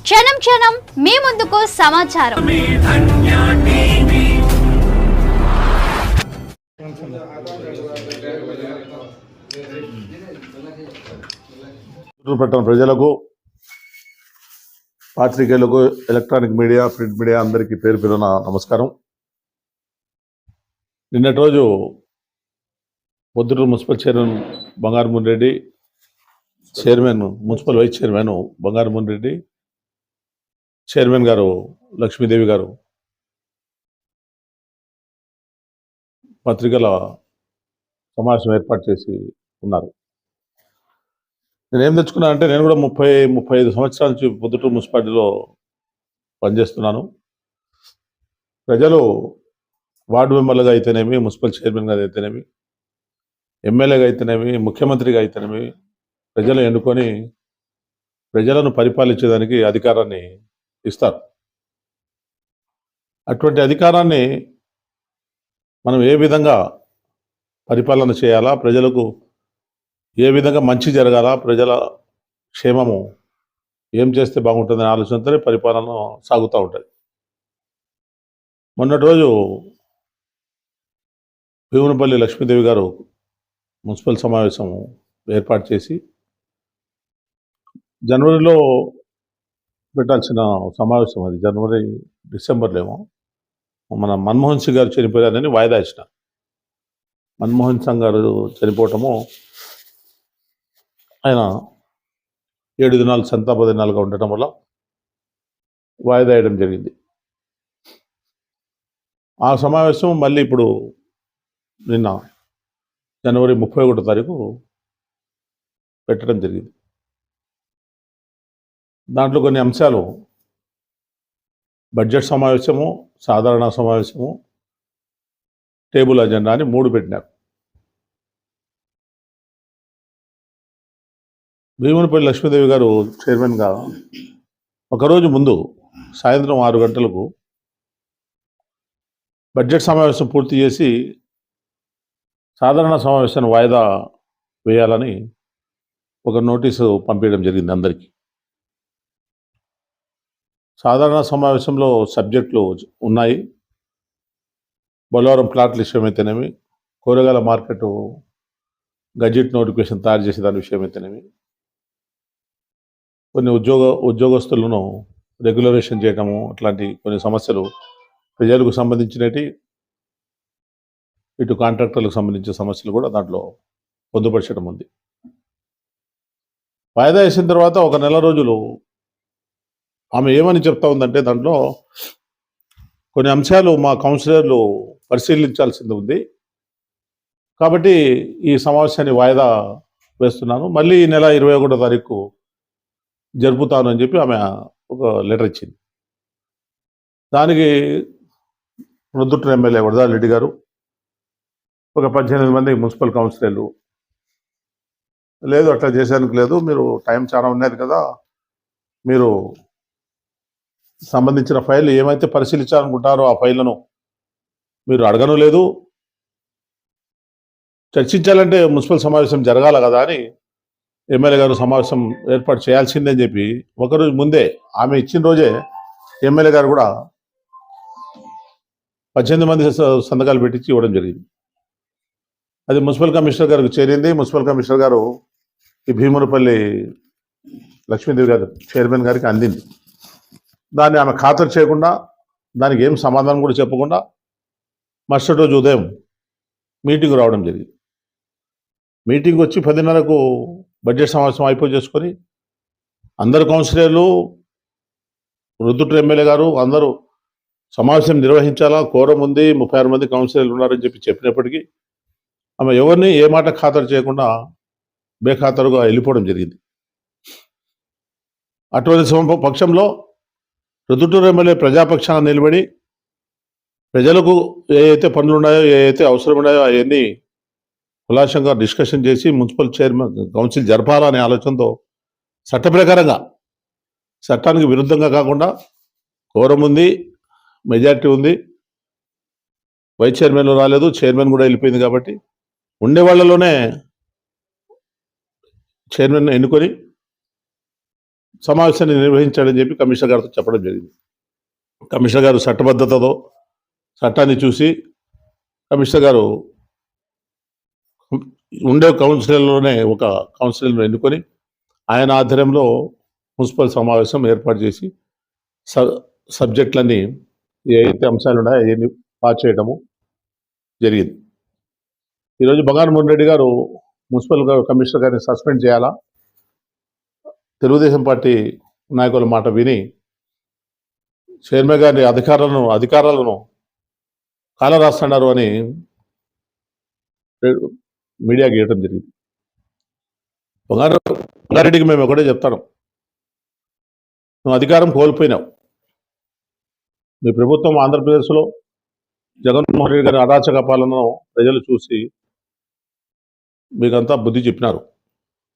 క్షణం క్షణం మీ ముందుకు సమాచారం. పట్టణ ప్రజలకు, పాత్రికేయులకు, ఎలక్ట్రానిక్ మీడియా, ప్రింట్ మీడియా అందరికీ పేరు పేరున నమస్కారం. నిన్నటి రోజు Proddatur municipal chairman Bangaramohan Reddy, municipal vice chairman Bangaramohan Reddy, chairman గారు లక్ష్మీదేవి గారు పత్రికల సమావేశం ఏర్పాటు చేసి ఉన్నారు. నేనేం తెచ్చుకున్నా అంటే, నేను కూడా 35 సంవత్సరాల నుంచి పొద్దుటూరు మున్సిపాలిటీలో పనిచేస్తున్నాను. ప్రజలు వార్డు మెంబర్లుగా అయితేనేమి, మున్సిపల్ చైర్మన్గా అయితేనేమి, ఎమ్మెల్యేగా అయితేనేమి, ముఖ్యమంత్రిగా అయితేనేమి ప్రజలు ఎన్నుకొని ప్రజలను పరిపాలించేదానికి అధికారాన్ని ఇస్తారు. అటువంటి అధికారాన్ని మనం ఏ విధంగా పరిపాలన చేయాలా, ప్రజలకు ఏ విధంగా మంచి జరగాలా, ప్రజల క్షేమము ఏం చేస్తే బాగుంటుందనే ఆలోచనతోనే పరిపాలన సాగుతూ ఉంటుంది. మొన్నటి రోజు భీమునిపల్లి లక్ష్మీదేవి గారు మున్సిపల్ సమావేశం ఏర్పాటు చేసి, జనవరిలో పెట్టాల్సిన సమావేశం అది డిసెంబర్లో ఏమో మన మన్మోహన్ సింగ్ గారు చనిపోయారని వాయిదా ఇచ్చిన. మన్మోహన్ సింగ్ గారు చనిపోవటము, ఆయన 7 దినాలు సంతాప దినాలుగా ఉండటం వల్ల వాయిదా వేయడం జరిగింది. ఆ సమావేశం మళ్ళీ ఇప్పుడు నిన్న జనవరి 31వ తారీఖు పెట్టడం జరిగింది. దాంట్లో కొన్ని అంశాలు బడ్జెట్ సమావేశము, సాధారణ సమావేశము, టేబుల్ అజెండా అని 3 పెట్టినారు. భీమునిపల్లి లక్ష్మీదేవి గారు చైర్మన్గా ఒకరోజు ముందు సాయంత్రం 6 గంటలకు బడ్జెట్ సమావేశం పూర్తి చేసి సాధారణ సమావేశాన్ని వాయిదా వేయాలని ఒక నోటీసు పంపించడం జరిగింది అందరికీ. సాధారణ సమావేశంలో సబ్జెక్టులు ఉన్నాయి. బొలవరం ప్లాట్ల విషయం అయితేనేమి, కూరగాయల మార్కెట్ గజెట్ నోటిఫికేషన్ తయారు చేసే దాని విషయం అయితేనేమి, కొన్ని ఉద్యోగస్తులను రెగ్యులరేషన్ చేయటము, అట్లాంటి కొన్ని సమస్యలు ప్రజలకు సంబంధించినవి, ఇటు కాంట్రాక్టర్లకు సంబంధించిన సమస్యలు కూడా దాంట్లో పొందుపరచడం ఉంది. వాయిదా వేసిన తర్వాత ఒక నెల రోజులు ఆమె ఏమని చెప్తా ఉందంటే, దాంట్లో కొన్ని అంశాలు మా కౌన్సిలర్లు పరిశీలించాల్సింది ఉంది కాబట్టి ఈ సమావేశాన్ని వాయిదా వేస్తున్నాను, మళ్ళీ ఈ నెల 21వ తారీఖు జరుపుతాను అని చెప్పి ఆమె ఒక లెటర్ ఇచ్చింది. దానికి ప్రొద్దుటూరు ఎమ్మెల్యే వరదాల రెడ్డి గారు, ఒక 18 మంది మున్సిపల్ కౌన్సిలర్లు, లేదు అట్లా చేసేందుకు లేదు, మీరు టైం చాలా ఉన్నది కదా, మీరు సంబంధించిన ఫైల్ ఏమైతే పరిశీలించాలనుకుంటారో ఆ ఫైళ్లను మీరు అడగను లేదు, చర్చించాలంటే మున్సిపల్ సమావేశం జరగాల కదా అని ఎమ్మెల్యే గారు సమావేశం ఏర్పాటు చేయాల్సిందే అని చెప్పి ఒకరోజు ముందే, ఆమె ఇచ్చిన రోజే ఎమ్మెల్యే గారు కూడా 18 మంది సంతకాలు పెట్టించి ఇవ్వడం జరిగింది. అది మున్సిపల్ కమిషనర్ గారికి చేరింది. మున్సిపల్ కమిషనర్ గారు ఈ భీమునిపల్లి లక్ష్మీదేవి గారు చైర్మన్ గారికి అందింది. దాన్ని ఆమె ఖాతరు చేయకుండా, దానికి ఏం సమాధానం కూడా చెప్పకుండా మరుసటి రోజు ఉదయం మీటింగ్ రావడం జరిగింది. మీటింగ్ వచ్చి 10:30కు బడ్జెట్ సమావేశం అయిపోయి చేసుకొని అందరు కౌన్సిలర్లు, ప్రొద్దుటూరు ఎమ్మెల్యే గారు అందరూ సమావేశం నిర్వహించాలా, కోరం ఉంది, 36 మంది కౌన్సిలర్లు ఉన్నారని చెప్పినప్పటికీ ఆమె ఎవరిని ఏ మాట ఖాతరు చేయకుండా బేఖాతరుగా వెళ్ళిపోవడం జరిగింది. అటువంటి పక్షంలో ప్రొద్దుటూరు ఎమ్మెల్యే ప్రజాపక్షాన నిలబడి ప్రజలకు ఏ అయితే పనులు ఉన్నాయో, ఏ అయితే అవసరం ఉన్నాయో అవన్నీ ఉల్లాసంగా డిస్కషన్ చేసి మున్సిపల్ చైర్మన్ కౌన్సిల్ జరపాలనే ఆలోచనతో చట్ట ప్రకారంగా, చట్టానికి విరుద్ధంగా కాకుండా, కోరం ఉంది, మెజారిటీ ఉంది, వైస్ చైర్మన్లు రాలేదు, చైర్మన్ కూడా వెళ్ళిపోయింది కాబట్టి ఉండే వాళ్ళలోనే చైర్మన్ ఎన్నుకొని సమావేశాన్ని నిర్వహించాడని చెప్పి కమిషనర్ గారితో చెప్పడం జరిగింది. కమిషనర్ గారు చట్టబద్ధతతో చట్టాన్ని చూసి కమిషనర్ గారు ఉండే కౌన్సిలర్లోనే ఒక కౌన్సిలర్ను ఎన్నుకొని ఆయన ఆధ్వర్యంలో మున్సిపల్ సమావేశం ఏర్పాటు చేసి సబ్జెక్టులన్నీ ఏ అయితే అంశాలు ఉన్నాయో అవన్నీ పాస్ చేయడము జరిగింది. ఈరోజు బంగారు మోహన్ రెడ్డి గారు మున్సిపల్ కమిషనర్ గారిని సస్పెండ్ చేయాలా, తెలుగుదేశం పార్టీ నాయకుల మాట విని చైర్మన్ గారి అధికారాలను కాలరాస్తున్నారు అని మీడియాకి ఇవ్వడం జరిగింది. బంగారెడ్డికి మేము ఒకటే చెప్తాను, నువ్వు అధికారం కోల్పోయినావు. మీ ప్రభుత్వం ఆంధ్రప్రదేశ్లో జగన్మోహన్ రెడ్డి గారి అరాచక పాలనను ప్రజలు చూసి మీకంతా బుద్ధి చెప్పినారు.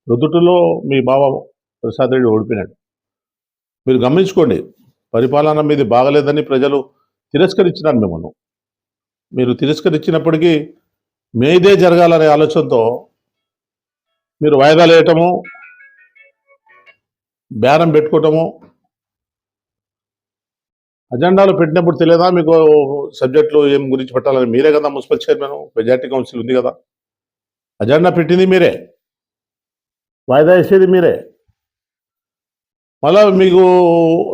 రుదుటులో మీ బావ ప్రసాద్ రెడ్డి ఓడిపోయినాడు. మీరు గమనించుకోండి, పరిపాలన మీది బాగలేదని ప్రజలు తిరస్కరించినారు మిమ్మల్ని. మీరు తిరస్కరించినప్పటికీ మీదే జరగాలనే ఆలోచనతో మీరు వాయిదాలు వేయటము, బేరం పెట్టుకోవటము, అజెండాలో పెట్టినప్పుడు తెలియదా మీకు సబ్జెక్టులు ఏం గురించి పెట్టాలని? మీరే కదా మున్సిపల్ చైర్మన్, మెజార్టీ కౌన్సిల్ ఉంది కదా, అజెండా పెట్టింది మీరే, వాయిదా వేసేది మీరే. మళ్ళీ మీకు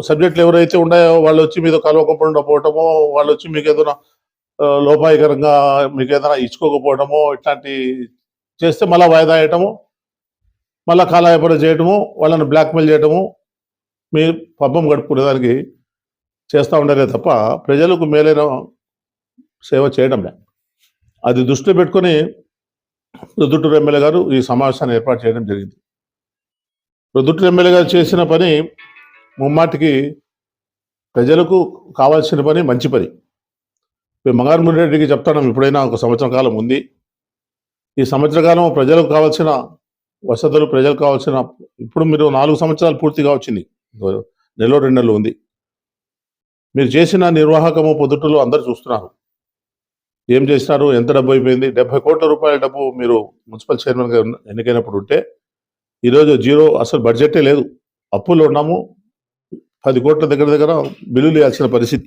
సబ్జెక్టులు ఎవరైతే ఉన్నాయో వాళ్ళు వచ్చి మీతో కలవకపోవడం పోవటమో, వాళ్ళు వచ్చి మీకు ఏదైనా లోపాయకరంగా మీకు ఏదైనా ఇచ్చుకోకపోవడమో ఇట్లాంటి చేస్తే మళ్ళీ వాయిదా వేయటము, మళ్ళీ కాలయాపన చేయటము, వాళ్ళని బ్లాక్మెయిల్ చేయటము, మీ పబ్బం గడుపుకునేదానికి చేస్తూ ఉండారే తప్ప ప్రజలకు మేలైన సేవ చేయడం లే. అది దృష్టిలో పెట్టుకొని రుదుటూరు ఎమ్మెల్యే గారు ఈ సమావేశాన్ని ఏర్పాటు చేయడం జరిగింది. రుదుటూరు ఎమ్మెల్యే గారు చేసిన పని ముమ్మాటికి ప్రజలకు కావాల్సిన పని, మంచి పని. బంగారు మోహన్ రెడ్డికి చెప్తాను, ఇప్పుడైనా ఒక సంవత్సరం కాలం ఉంది. ఈ సంవత్సర కాలం ప్రజలకు కావాల్సిన వసతులు, ప్రజలకు కావాల్సిన, ఇప్పుడు మీరు 4 సంవత్సరాలు పూర్తిగా వచ్చింది, నెలలో 2 నెలలు ఉంది. మీరు చేసిన నిర్వాహకము పొద్దుటలో అందరూ చూస్తున్నారు. ఏం చేసినారు, ఎంత డబ్బు అయిపోయింది. 70 కోట్ల రూపాయల డబ్బు మీరు మున్సిపల్ చైర్మన్గా ఎన్నికైనప్పుడు ఉంటే ఈరోజు జీరో, అసలు బడ్జెటే లేదు, అప్పుల్లో ఉన్నాము. 10 కోట్ల దగ్గర బిల్లులు ఇవ్వాల్సిన పరిస్థితి.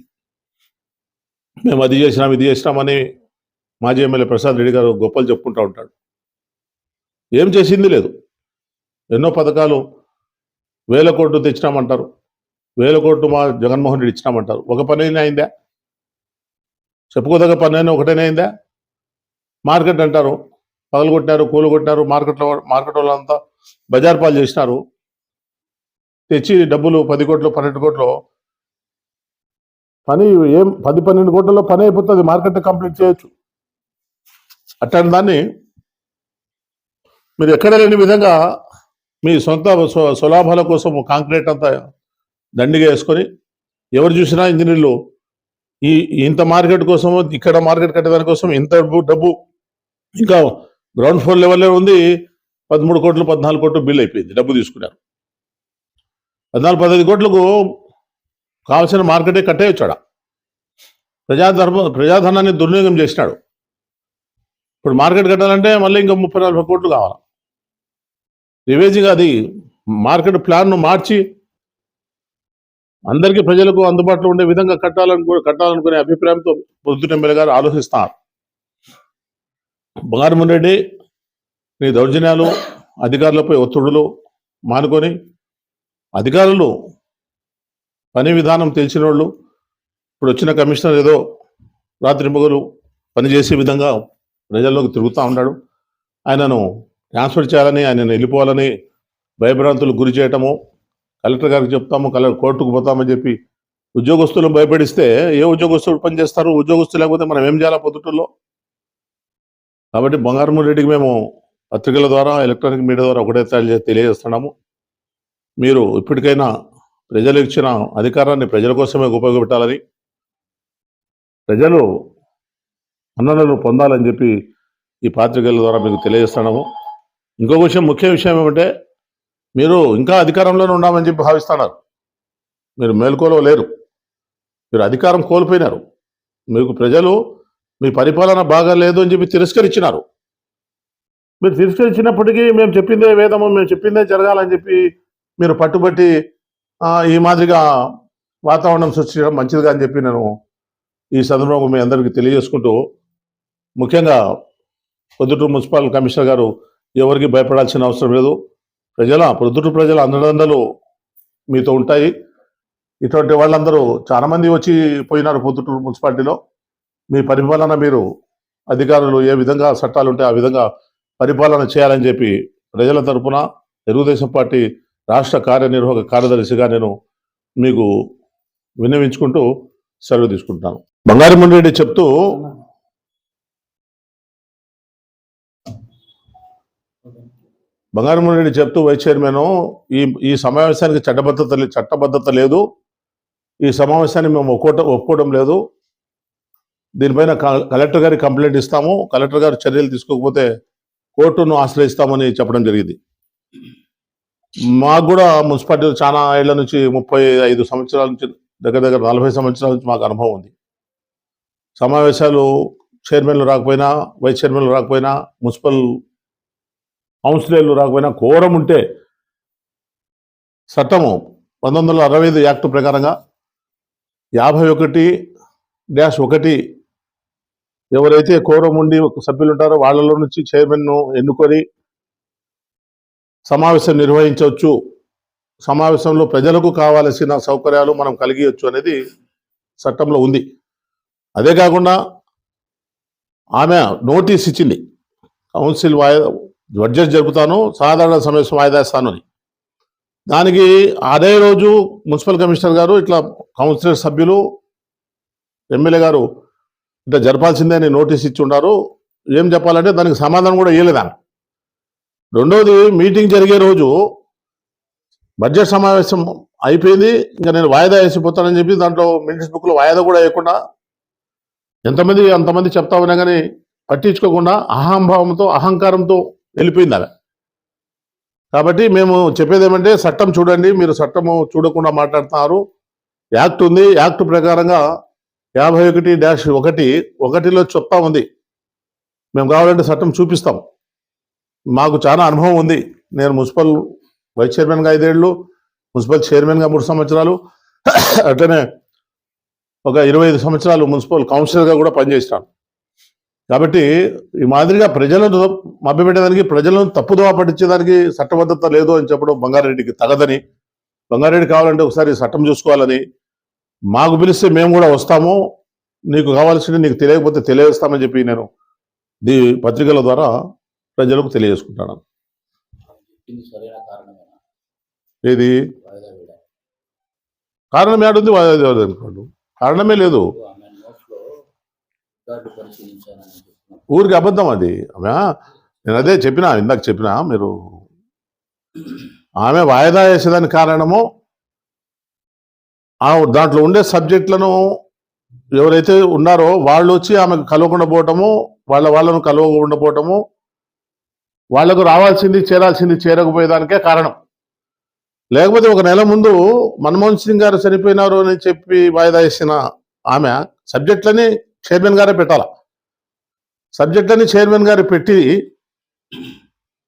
మేము అది చేసినాం, ఇది చేసినామని మాజీ ఎమ్మెల్యే ప్రసాద్ రెడ్డి గారు గొప్పలు చెప్పుకుంటూ ఉంటాడు. ఏం చేసింది లేదు. ఎన్నో పథకాలు 1000 కోట్లు తెచ్చినామంటారు, 1000 కోట్లు మా జగన్మోహన్ రెడ్డి ఇచ్చినామంటారు. ఒక పని అయినా అయిందా? చెప్పుకోదగ్గ పని అయినా ఒకటైనా అయిందా? మార్కెట్ అంటారు, పగలు కొట్టినారు, కూలు కొట్టినారు, మార్కెట్ వాళ్ళంతా బజార్ పాలు చేసినారు. తెచ్చి డబ్బులు 10 కోట్లు 12 కోట్లు పని, ఏం 10-12 కోట్లలో పని అయిపోతుంది, మార్కెట్ కంప్లీట్ చేయొచ్చు. అట్లాంటి దాన్ని మీరు ఎక్కడ లేని విధంగా మీ సొంత స్వలాభాల కోసం కాంక్రీట్ అంతా దండిగా వేసుకొని, ఎవరు చూసినా ఇంజనీర్లు ఇంత మార్కెట్ కోసం, ఇక్కడ మార్కెట్ కట్టేదాని కోసం ఇంత డబ్బు, ఇంకా గ్రౌండ్ ఫ్లోర్ లెవెల్లో ఉంది, 13 కోట్లు 14 కోట్లు బిల్ అయిపోయింది, డబ్బు తీసుకున్నారు. 14-15 కోట్లకు కావాల్సిన మార్కెటే కట్టేయచ్చాడ. ప్రజాధనాన్ని దుర్వినియోగం చేసినాడు. ఇప్పుడు మార్కెట్ కట్టాలంటే మళ్ళీ ఇంకా 30-40 కోట్లు కావాలి. రివేజింగ్ అది మార్కెట్ ప్లాన్ను మార్చి అందరికీ ప్రజలకు అందుబాటులో ఉండే విధంగా కట్టాలనుకునే అభిప్రాయంతో పొద్దున ఎమ్మెల్యే గారు ఆలోచిస్తున్నారు. బంగారు మోహన్ రెడ్డి, నీ దౌర్జన్యాలు, అధికారులపై ఒత్తిడులు మానుకొని, అధికారులు పని విధానం తెలిసిన వాళ్ళు, ఇప్పుడు వచ్చిన కమిషనర్ ఏదో రాత్రి మొగలు పనిచేసే విధంగా ప్రజల్లోకి తిరుగుతూ ఉన్నాడు. ఆయనను ట్రాన్స్ఫర్ చేయాలని, ఆయనను వెళ్ళిపోవాలని భయభ్రాంతులకు గురి చేయటము, కలెక్టర్ గారికి చెప్తాము, కోర్టుకు పోతామని చెప్పి ఉద్యోగస్తులను భయపడిస్తే ఏ ఉద్యోగస్తులు పనిచేస్తారు? ఉద్యోగస్తులు లేకపోతే మనం ఏం చేయాలా పొద్దుటూరులో? కాబట్టి బంగారు మోహన్ రెడ్డికి మేము పత్రికల ద్వారా, ఎలక్ట్రానిక్ మీడియా ద్వారా ఒకటే తెలియజేస్తున్నాము, మీరు ఇప్పటికైనా ప్రజలు ఇచ్చిన అధికారాన్ని ప్రజల కోసమే ఉపయోగపెట్టాలని, ప్రజలు మన్ననలు పొందాలని చెప్పి ఈ పత్రికల ద్వారా మీకు తెలియజేస్తున్నాము. ఇంకొక విషయం, ముఖ్య విషయం ఏమంటే, మీరు ఇంకా అధికారంలోనే ఉన్నామని చెప్పి భావిస్తున్నారు. మీరు మేల్కోలో లేరు, మీరు అధికారం కోల్పోయినారు. మీకు ప్రజలు మీ పరిపాలన బాగా లేదు అని చెప్పి తిరస్కరించినారు. మీరు తిరస్కరించినప్పటికీ మేము చెప్పిందే వేదము, మేము చెప్పిందే జరగాలని చెప్పి మీరు పట్టుబట్టి ఈ మాదిరిగా వాతావరణం సృష్టించడం మంచిదిగా అని చెప్పి నేను ఈ సందర్భంగా మీ అందరికీ తెలియజేసుకుంటూ, ముఖ్యంగా పొద్దుటూరు మున్సిపల్ కమిషనర్ గారు ఎవరికి భయపడాల్సిన అవసరం లేదు. పొద్దుటూరు ప్రజల అండదండలు మీతో ఉంటాయి. ఇటువంటి వాళ్ళందరూ చాలామంది వచ్చి పోయినారు పొద్దుటూరు మున్సిపాలిటీలో. మీ పరిపాలన మీరు అధికారులు ఏ విధంగా చట్టాలు ఉంటే ఆ విధంగా పరిపాలన చేయాలని చెప్పి ప్రజల తరపున తెలుగుదేశం పార్టీ రాష్ట్ర కార్యనిర్వాహక కార్యదర్శిగా నేను మీకు విన్నవించుకుంటూ సెలవు తీసుకుంటున్నాను. బంగారమణి రెడ్డి చెప్తూ వైస్ చైర్మన్ ఈ సమావేశానికి చట్టబద్ధత లేదు, ఈ సమావేశాన్ని మేము ఒప్పుకోవడం లేదు, దీనిపైన కలెక్టర్ గారికి కంప్లైంట్ ఇస్తాము, కలెక్టర్ గారు చర్యలు తీసుకోకపోతే కోర్టును ఆశ్రయిస్తామని చెప్పడం జరిగింది. మాకు కూడా మున్సిపాలిటీలో చాలా ఏళ్ల నుంచి 35 సంవత్సరాల నుంచి దగ్గర 40 సంవత్సరాల నుంచి మాకు అనుభవం ఉంది. సమావేశాలు చైర్మన్లు రాకపోయినా, వైస్ చైర్మన్లు రాకపోయినా, మున్సిపల్ కౌన్సిలర్లు రాకపోయినా కోరం ఉంటే చట్టము 1965 యాక్ట్ ప్రకారంగా 51-1 ఎవరైతే కోరం ఉండి సభ్యులు ఉంటారో వాళ్ళలో నుంచి చైర్మన్ను ఎన్నుకొని సమావేశం నిర్వహించవచ్చు, సమావేశంలో ప్రజలకు కావాల్సిన సౌకర్యాలు మనం కలిగియచ్చు అనేది చట్టంలో ఉంది. అదే కాకుండా ఆమె నోటీస్ ఇచ్చింది, కౌన్సిల్ బడ్జెట్ జరుపుతాను, సాధారణ సమావేశం వాయిదా ఇస్తాను అని. దానికి అదే రోజు మున్సిపల్ కమిషనర్ గారు ఇట్లా కౌన్సిలర్ సభ్యులు ఎమ్మెల్యే గారు ఇట్లా జరపాల్సిందే అని నోటీస్ ఇచ్చి ఉన్నారు. ఏం చెప్పాలంటే దానికి సమాధానం కూడా ఇవ్వలేదా. రెండోది, మీటింగ్ జరిగే రోజు బడ్జెట్ సమావేశం అయిపోయింది, ఇంకా నేను వాయిదా వేసిపోతానని చెప్పి దాంట్లో మినిట్స్ బుక్లో వాయిదా కూడా వేయకుండా అంతమంది చెప్తా ఉన్నా కానీ పట్టించుకోకుండా అహంభావంతో అహంకారంతో వెళ్ళిపోయింది అలా. కాబట్టి మేము చెప్పేది ఏమంటే, చట్టం చూడండి, మీరు చట్టము చూడకుండా మాట్లాడుతున్నారు. యాక్ట్ ఉంది, యాక్ట్ ప్రకారంగా 51-1లో చెప్తా ఉంది. మేము కావాలంటే చట్టం చూపిస్తాం. మాకు చాలా అనుభవం ఉంది. నేను మున్సిపల్ వైస్ చైర్మన్గా 5 ఏళ్ళు, మున్సిపల్ చైర్మన్గా 3 సంవత్సరాలు, అట్లనే ఒక 25 సంవత్సరాలు మున్సిపల్ కౌన్సిలర్గా కూడా పనిచేస్తాను. కాబట్టి ఈ మాదిరిగా ప్రజలను మభ్యపెట్టేదానికి, ప్రజలను తప్పుదోవ పట్టించేదానికి చట్టబద్ధత లేదు అని చెప్పడం బంగారెడ్డికి తగదని, బంగారెడ్డి కావాలంటే ఒకసారి చట్టం చూసుకోవాలని, మాకు పిలిస్తే మేము కూడా వస్తాము, నీకు కావాల్సింది నీకు తెలియకపోతే తెలియజేస్తామని చెప్పి నేను పత్రికల ద్వారా ప్రజలకు తెలియజేసుకుంటాను. ఏది కారణం ఏడుంది? అనుకోండి, కారణమే లేదు, ఊరికి అబద్ధం అది. నేను అదే ఇందాక చెప్పినా, మీరు ఆమె వాయిదా వేసేదానికి కారణము దాంట్లో ఉండే సబ్జెక్టులను ఎవరైతే ఉన్నారో వాళ్ళు వచ్చి ఆమెకు కలవకుండా పోవటము, వాళ్ళను కలవకుండా పోవటము, వాళ్లకు రావాల్సింది చేరాల్సింది చేరకపోయేదానికే కారణం. లేకపోతే ఒక నెల ముందు మన్మోహన్ సింగ్ గారు చనిపోయినారు అని చెప్పి వాయిదా వేసిన ఆమె సబ్జెక్టులని చైర్మన్ గారే పెట్టాల. సబ్జెక్టులని చైర్మన్ గారు పెట్టి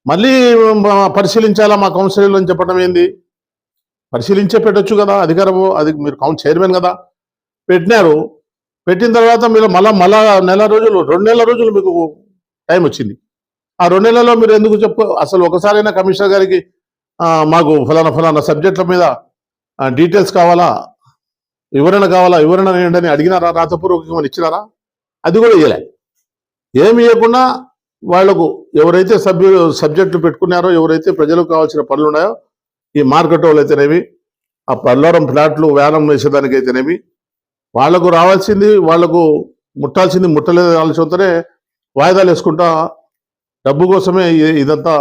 మళ్ళీ పరిశీలించాలా మా కౌన్సిలర్లు అని చెప్పడం ఏంది? పరిశీలించే పెట్టొచ్చు కదా, అధికారము, అది మీరు చైర్మన్ కదా. పెట్టినారు, పెట్టిన తర్వాత మీరు మళ్ళా 2 నెలల రోజులు మీకు టైం వచ్చింది. ఆ 2 నెలల్లో మీరు ఎందుకు అసలు ఒకసారైనా కమిషనర్ గారికి మాకు ఫలానా సబ్జెక్టుల మీద డీటెయిల్స్ కావాలా, వివరణ ఏంటని అడిగినారా? రాతపూర్వకంగా ఇచ్చినారా? అది కూడా ఇవ్వలే. ఏమి ఇవ్వకుండా వాళ్లకు ఎవరైతే సబ్జెక్టులు పెట్టుకున్నారో, ఎవరైతే ప్రజలకు కావాల్సిన పనులు ఉన్నాయో, ఈ మార్కెట్ వాళ్ళు అయితేనేవి, ఆ పల్లవరం ఫ్లాట్లు వేలం వేసేదానికి అయితేనేవి, వాళ్లకు రావాల్సింది వాళ్లకు ముట్టాల్సింది ముట్టలేదు ఆలోచనతోనే వాయిదాలు వేసుకుంటా డబ్బు కోసమే ఇదంతా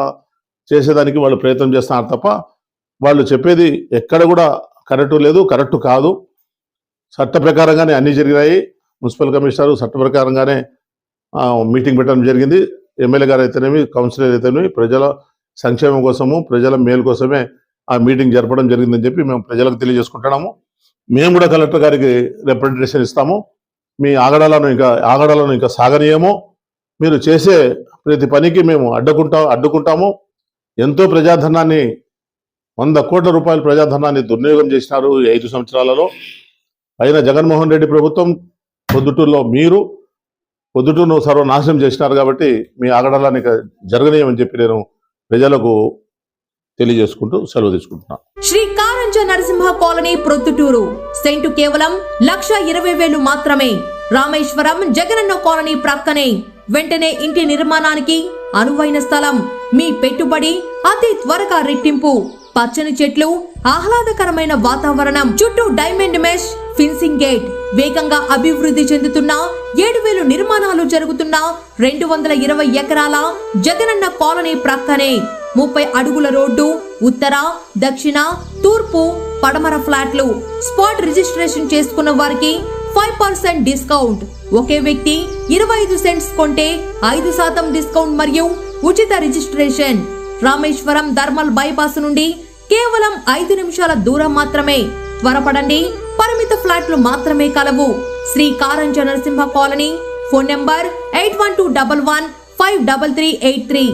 చేసేదానికి వాళ్ళు ప్రయత్నం చేస్తున్నారు తప్ప వాళ్ళు చెప్పేది ఎక్కడ కూడా కరెక్టు కాదు. చట్ట ప్రకారంగానే అన్ని జరిగినాయి. మున్సిపల్ కమిషనర్ చట్ట ప్రకారంగానే మీటింగ్ పెట్టడం జరిగింది. ఎమ్మెల్యే గారు అయితేనేమి, కౌన్సిలర్ అయితేనేమి, ప్రజల సంక్షేమం కోసము, ప్రజల మేలు కోసమే ఆ మీటింగ్ జరపడం జరిగిందని చెప్పి మేము ప్రజలకు తెలియజేసుకుంటున్నాము. మేము కూడా కలెక్టర్ గారికి రిప్రజెంటేషన్ ఇస్తాము. మీ ఆగడాలను ఇంకా సాగనీయము. మీరు చేసే ప్రతి పనికి మేము అడ్డుకుంటాము. ఎంతో ప్రజాధనాన్ని 100 కోట్ల రూపాయల ప్రజాధనాన్ని దుర్వినియోగం చేసినారు ఈ 5 సంవత్సరాలలో. అయినా జగన్మోహన్ రెడ్డి ప్రభుత్వం పొద్దుటూరును సర్వనాశనం చేసినారు. కాబట్టి మీ ఆగడాలని జరగనీయమని చెప్పి నేను ప్రజలకు తెలియజేసుకుంటూ సెలవు తీసుకుంటున్నాను. శ్రీ కారంజ నరసింహ కాలనీ ప్రొద్దుటూరు. సెంటు కేవలం 1,20,000 మాత్రమే. రామేశ్వరం జగనన్న కాలనీ ప్రక్కనే. వెంటనే ఇంటి నిర్మాణానికి అనువైన స్థలం. మీ పెట్టుబడి అతి త్వరగా రెట్టింపు. పచ్చని చెట్లు, ఆహ్లాదకరమైన వాతావరణం, చుట్టూ డైమండ్ మెష్ ఫిన్సింగ్ గేట్. వేగంగా అభివృద్ధి చెందుతున్న 7,000 నిర్మాణాలు జరుగుతున్న 220 ఎకరాల జగనన్న కాలనీ ప్రక్కనే 30 అడుగుల రోడ్డు. ఉత్తర, దక్షిణ, తూర్పు, పడమర ఫ్లాట్లు. స్పాట్ రిజిస్ట్రేషన్ చేసుకున్న వారికి 5% డిస్కౌంట్. ఒకే వ్యక్తి 25 సెంట్స్ కొంటే 5% డిస్కౌంట్ మరియు ఉచిత రిజిస్ట్రేషన్. రామేశ్వరం ధర్మల్ బైపాస్ నుండి కేవలం 5 నిమిషాల దూరం మాత్రమే. త్వరపడండి, పరిమిత ఫ్లాట్లు మాత్రమే కలవు. Shri Karanja Narasimha colony. Phone number 8121153383.